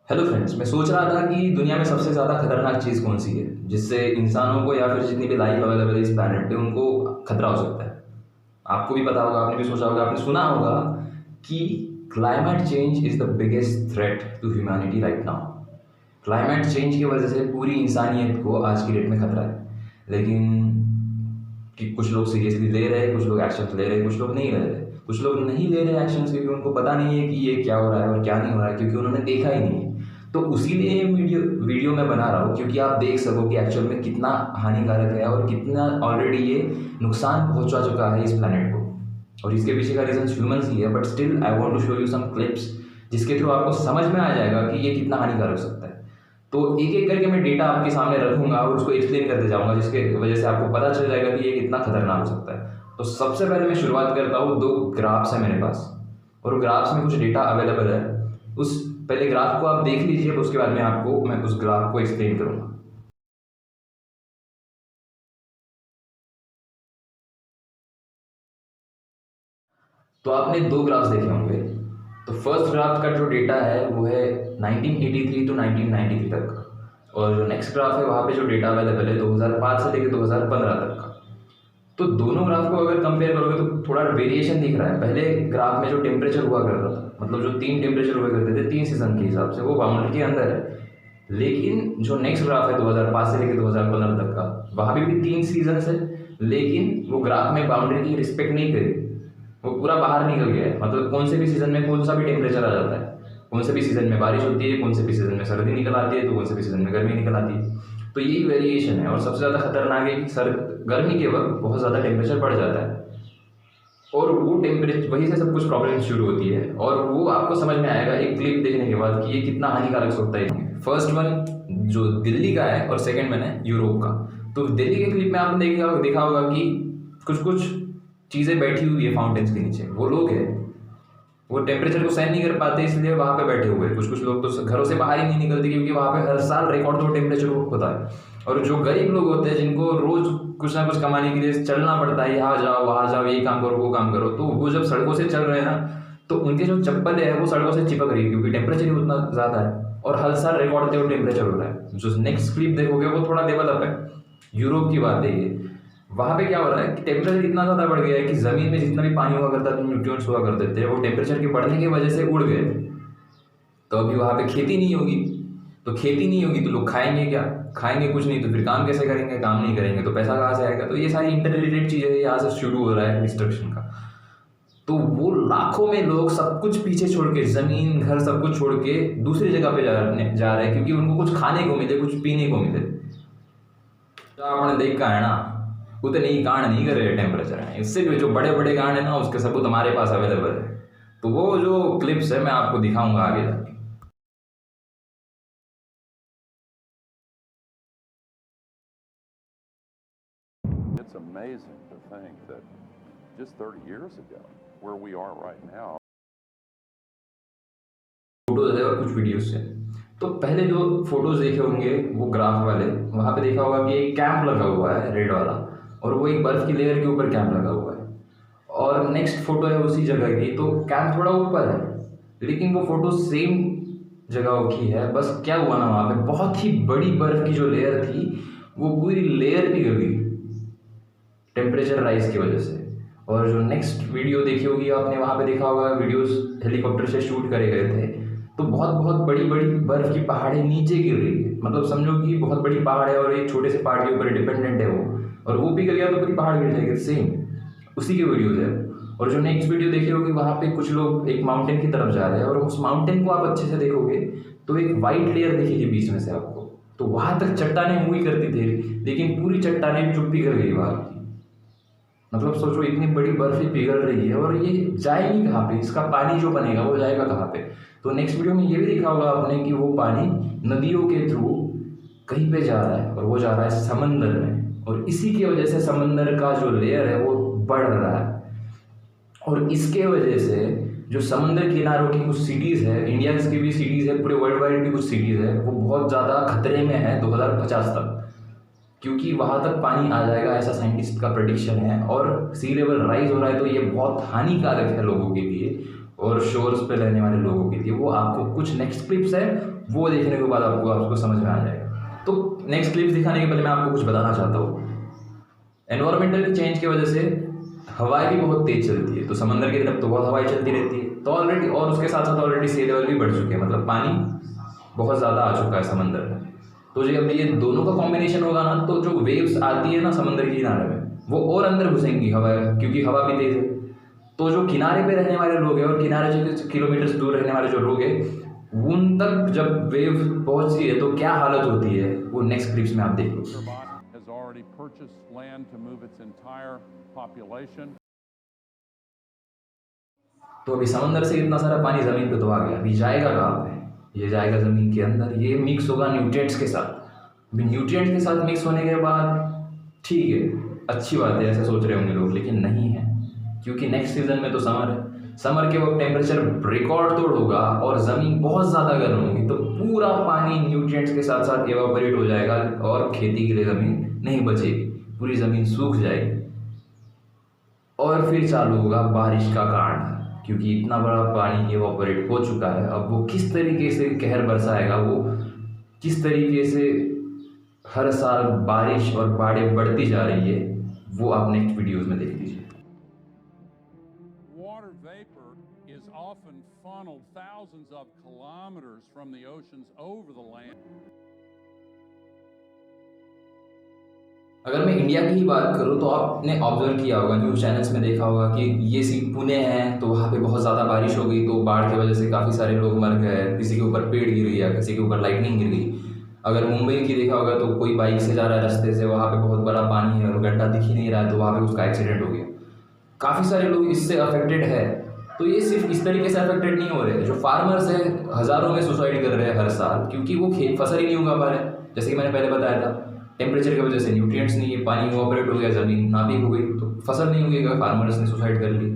Hello friends, मैं सोच रहा था कि दुनिया में सबसे ज़्यादा खतरनाक चीज़ कौन सी है जिससे इंसानों को या फिर जितनी भी लाइफ अवेलेबल है इस प्लैनेट पे उनको खतरा हो सकता है। आपको भी पता होगा, आपने भी सोचा होगा, आपने सुना होगा कि climate change is the biggest threat to humanity right now. Climate change की वजह से पूरी इंसानियत को आज की डेट में खतरा है, लेकिन कि कुछ लोग सीरियसली ले रहे हैं, कुछ लोग एक्शन ले रहे हैं, कुछ लोग नहीं ले रहे। कुछ लोग नहीं ले रहे एक्शन क्योंकि उनको पता नहीं है कि ये क्या हो रहा है और क्या नहीं हो रहा है, क्योंकि उन्होंने देखा ही नहीं है। तो उसी लिए वीडियो वीडियो मैं बना रहा हूँ, क्योंकि आप देख सको कि एक्चुअल में कितना हानिकारक है और कितना ऑलरेडी ये नुकसान पहुंचा चुका है इस प्लैनेट को। और इसके पीछे का रीज़न ह्यूमंस ही है, but still I want to show you some clips जिसके थ्रू आपको समझ में आ जाएगा कि ये कितना हानिकारक हो सकता है। तो एक एक करके मैं डेटा आपके सामने रखूंगा और उसको एक्सप्लेन करते जाऊंगा, जिसके वजह से आपको पता चल जाएगा कि ये कितना खतरनाक हो सकता है। तो सबसे पहले मैं शुरुआत करता हूँ, दो ग्राफ्स है मेरे पास और ग्राफ्स में कुछ डेटा अवेलेबल है। उस पहले ग्राफ को आप देख लीजिए, उसके बाद में मैं उस ग्राफ को एक्सप्लेन करूंगा। तो आपने दो ग्राफ्स देखे होंगे। तो फर्स्ट ग्राफ का जो डेटा है वो है 1983 टू 1993 तक का, और जो नेक्स्ट ग्राफ है वहाँ पे जो डेटा अवेलेबल है 2005 से लेकर 2015 तक का। तो दोनों ग्राफ को अगर कंपेयर करोगे तो थोड़ा वेरिएशन दिख रहा है। पहले ग्राफ में जो टेम्परेचर हुआ करता था, मतलब जो तीन टेम्परेचर हुआ करते थे तीन सीजन के हिसाब से, वो बाउंड्री के अंदर है। लेकिन जो नेक्स्ट ग्राफ है 2005 से लेकर 2015 तक का, वहाँ भी तीन सीजन है, लेकिन वो ग्राफ में बाउंड्री की रिस्पेक्ट नहीं करी, वो पूरा बाहर निकल गया है। मतलब कौन से भी सीजन में कौन सा भी टेम्परेचर आ जाता है, कौन से भी सीजन में बारिश होती है, कौन से भी सीजन में सर्दी निकल आती है, तो कौन से भी सीजन में गर्मी निकल आती है। तो यही वेरिएशन है। और सबसे ज़्यादा खतरनाक है कि गर्मी के वक्त बहुत ज़्यादा टेम्परेचर बढ़ जाता है, और वो टेम्परेचर वहीं से सब कुछ प्रॉब्लम शुरू होती है। और वो आपको समझ में आएगा एक क्लिप देखने के बाद कि ये कितना हानिकारक होता है। फर्स्ट वन जो दिल्ली का है और सेकंड वन है यूरोप का। तो दिल्ली के क्लिप में आपने देखा होगा कि कुछ कुछ चीज़ें बैठी हुई है फाउंटेन्स के नीचे। वो लोग हैं, वो टेम्परेचर को सहन नहीं कर पाते, इसलिए वहाँ पे बैठे हुए हैं। कुछ कुछ लोग तो घरों से बाहर ही नहीं निकलते, क्योंकि वहाँ पे हर साल रिकॉर्ड तो टेम्परेचर होता है। और जो गरीब लोग होते हैं, जिनको रोज कुछ ना कुछ कमाने के लिए चलना पड़ता है, यहाँ जाओ वहाँ जाओ, ये काम करो वो काम करो, तो वो जब सड़कों से चल रहे हैं ना, तो उनके जो चप्पल है वो सड़कों से चिपक रही है, क्योंकि टेम्परेचर ही उतना ज़्यादा है और हर साल रिकॉर्ड टेम्परेचर हो रहा है। जो नेक्स्ट क्लिप देखोगे वो थोड़ा डेवलप है, यूरोप की बात है ये। वहाँ पे क्या हो रहा है कि टेम्परेचर इतना ज़्यादा बढ़ गया है कि ज़मीन में जितना भी पानी हुआ करता था, न्यूट्रिएंट्स हुआ करते थे, वो टेम्परेचर के बढ़ने की वजह से उड़ गए। तो अभी वहाँ पे खेती नहीं होगी। तो खेती नहीं होगी तो लोग खाएंगे क्या? खाएंगे कुछ नहीं, तो फिर काम कैसे करेंगे? काम नहीं करेंगे तो पैसा कहाँ से आएगा? तो ये सारी इंटर रिलेटेड चीज़ें यहाँ से शुरू हो रहा है डिस्ट्रक्शन का। तो वो लाखों में लोग सब कुछ पीछे छोड़ के, ज़मीन घर सब कुछ छोड़ के दूसरी जगह पे जा रहे हैं, क्योंकि उनको कुछ खाने को मिले, कुछ पीने को मिले। आपने देखा है ना, उतने ही कांड नहीं कर रहे टेम्परेचर है, इससे भी जो बड़े बड़े कांड है ना, उसके सबूत हमारे पास अवेलेबल है। तो वो जो क्लिप्स है मैं आपको दिखाऊंगा आगे जाके। It's amazing to think that just 30 years ago, where we are right now. Photos है और कुछ वीडियोस है। तो पहले जो फोटोज देखे होंगे वो ग्राफ वाले, वहाँ पे देखा होगा कि एक कैंप लगा हुआ है रेड वाला, और वो एक बर्फ की लेयर के ऊपर कैंप लगा हुआ है। और नेक्स्ट फोटो है उसी जगह की, तो कैंप थोड़ा ऊपर है, लेकिन वो फोटो सेम जगह की है। बस क्या हुआ ना, वहाँ पे बहुत ही बड़ी बर्फ की जो लेयर थी वो पूरी लेयर पिघल गई टेम्परेचर राइज की वजह से। और जो नेक्स्ट वीडियो देखी होगी आपने, वहाँ पे देखा होगा वीडियोस हेलीकॉप्टर से शूट करे गए थे, तो बहुत बहुत बड़ी बड़ी बर्फ़ की पहाड़ें नीचे गिर रही है। मतलब समझो कि बहुत बड़ी पहाड़ है और एक छोटे से पहाड़ के ऊपर डिपेंडेंट है वो, और वो पिघल गया तो पूरी पहाड़ गिर जाएगी। सेम उसी की वीडियोज़ है। और जो नेक्स्ट वीडियो देखी होगी, वहाँ पे कुछ लोग एक माउंटेन की तरफ जा रहे हैं, और उस माउंटेन को आप अच्छे से देखोगे तो एक वाइट लेयर दिखेगी बीच में से आपको। तो वहाँ तक चट्टानें हुई करती थी, लेकिन पूरी चट्टानें चुप पिघल गई वहाँ की। मतलब सोचो, इतनी बड़ी बर्फी पिघल रही है और ये जाएगी कहाँ पे? इसका पानी जो बनेगा वो जाएगा कहाँ पे? तो नेक्स्ट वीडियो में ये भी देखा होगा आपने कि वो पानी नदियों के थ्रू कहीं पे जा रहा है, और वो जा रहा है समंदर में, और इसी की वजह से समंदर का जो लेयर है वो बढ़ रहा है। और इसके वजह से जो समंदर किनारों की कुछ सिटीज़ है, इंडिया की भी सिटीज़ है, पूरे वर्ल्ड वाइड भी कुछ सिटीज़ है, वो बहुत ज़्यादा खतरे में है 2050 तक, क्योंकि वहाँ तक पानी आ जाएगा, ऐसा साइंटिस्ट का प्रेडिक्शन है। और सी लेवल राइज हो रहा है, तो ये बहुत हानिकारक है लोगों के लिए। और शोर्स पे रहने वाले लोगों के लिए। वो आपको कुछ नेक्स्ट क्लिप्स है, वो देखने के बाद आपको समझ में आ जाएगा। तो नेक्स्ट क्लिप्स दिखाने के पहले मैं आपको कुछ बताना चाहता हूँ। एनवायरमेंटल चेंज की वजह से हवाएं भी बहुत तेज चलती है, तो समंदर की तरफ तो बहुत हवाएं चलती रहती है, तो ऑलरेडी, और उसके साथ साथ ऑलरेडी सी लेवल भी बढ़ चुके हैं, मतलब पानी बहुत ज़्यादा आ चुका है समंदर में। तो जब ये दोनों का कॉम्बिनेशन होगा ना, तो जो वेव्स आती है ना समंदर के किनारे में, वो और अंदर घुसेंगी हवा, क्योंकि हवा भी तेज है। तो जो किनारे पे रहने वाले लोग हैं और किनारे से किलोमीटर्स दूर रहने वाले जो लोग हैं, उन तक जब वेव पहुंचती है तो क्या हालत होती है, वो नेक्स्ट क्लिप्स में आप देख लो। has already purchased land to move its entire population. तो अभी समंदर से इतना सारा पानी ज़मीन पे तो आ गया, अभी जाएगा कहाँ पे? ये जाएगा ज़मीन के अंदर, ये मिक्स होगा न्यूट्रिएंट्स के साथ। अभी न्यूट्रिएंट्स के साथ मिक्स होने के बाद ठीक है, अच्छी बात है, ऐसा सोच रहे होंगे लोग, लेकिन नहीं है, क्योंकि नेक्स्ट सीजन में तो समर है। समर के वक्त टेम्परेचर रिकॉर्ड तोड़ होगा और ज़मीन बहुत ज़्यादा गर्म होगी, तो पूरा पानी न्यूट्रिएंट्स के साथ साथ एवापोरेट हो जाएगा और खेती के लिए ज़मीन नहीं बचेगी, पूरी ज़मीन सूख जाएगी। और फिर चालू होगा बारिश का कांड, क्योंकि इतना बड़ा पानी एवापोरेट हो चुका है। अब वो किस तरीके से कहर बरसाएगा, वो किस तरीके से हर साल बारिश और बाढ़ें बढ़ती जा रही है, वो आप नेक्स्ट वीडियोज़ में देख लीजिए। Water vapor is often funneled thousands of kilometers from the oceans over the land. अगर मैं इंडिया की ही बात करूँ तो आपने ऑब्जर्व किया होगा, न्यूज़ चैनल्स में देखा होगा कि ये पुणे है, तो वहाँ पे बहुत ज़्यादा बारिश हो गई, तो बाढ़ की वजह से काफ़ी सारे लोग मर गए, किसी के ऊपर पेड़ गिर गया, किसी के ऊपर लाइटनिंग गिर गई। अगर मुंबई की देखा होगा तो कोई बाइक से जा रहा है रास्ते से, वहाँ पे बहुत बड़ा पानी है और गड्ढा दिख ही नहीं रहा है, तो वहाँ पे उसका एक्सीडेंट हो गया। काफ़ी सारे लोग इससे अफेक्टेड है। तो ये सिर्फ इस तरीके से अफेक्टेड नहीं हो रहे, जो फार्मर्स हैं हज़ारों में सुसाइड कर रहे हैं हर साल, क्योंकि वो फसल ही नहीं उगा पा रहे। जैसे कि मैंने पहले बताया था, टेम्परेचर की वजह से न्यूट्रिएंट्स नहीं है, पानी इवैपोरेट हो गया, ज़मीन नापीक हो गई, तो फसल नहीं उगेगा, फार्मर्स ने सुसाइड कर ली।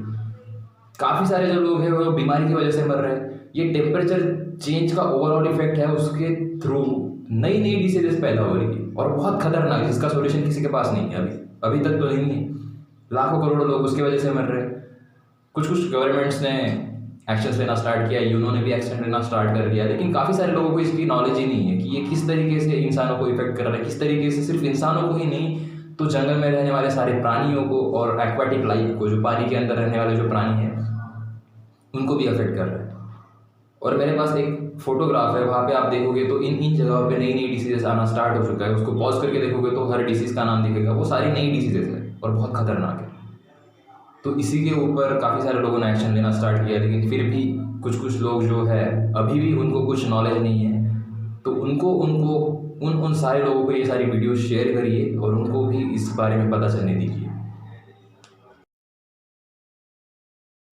काफ़ी सारे जो लोग हैं वो बीमारी की वजह से मर रहे हैं। ये टेम्परेचर चेंज का ओवरऑल इफेक्ट है, उसके थ्रू नई नई डिसीजेस पैदा हो रही है और बहुत खतरनाक, जिसका सोल्यूशन किसी के पास नहीं है अभी तक तो नहीं है। लाखों करोड़ों लोग उसकी वजह से मर रहे हैं। कुछ गवर्नमेंट्स ने एक्शंस लेना स्टार्ट किया, यूनो ने भी एक्शन लेना स्टार्ट कर दिया, लेकिन काफ़ी सारे लोगों को इसकी नॉलेज ही नहीं है कि ये किस तरीके से इंसानों को इफेक्ट कर रहा है, किस तरीके से सिर्फ इंसानों को ही नहीं, तो जंगल में रहने वाले सारे प्राणियों को और एक्वाटिक लाइफ को, जो पानी के अंदर रहने वाले जो प्राणी हैं, उनको भी अफेक्ट कर रहा है। और मेरे पास एक फोटोग्राफ है, वहाँ पे आप देखोगे तो इन जगहों पे नई नई डिसीजेस आना स्टार्ट हो चुका है। उसको पॉज करके देखोगे तो हर डिसीज़ का नाम दिखेगा, वो सारी नई डिसीजेस है और बहुत खतरनाक है। तो इसी के ऊपर काफ़ी सारे लोगों ने एक्शन लेना स्टार्ट किया, लेकिन फिर भी कुछ लोग जो है अभी भी उनको कुछ नॉलेज नहीं है, तो उन सारे लोगों को ये सारी वीडियो शेयर करिए और उनको भी इस बारे में पता चलने दीजिए।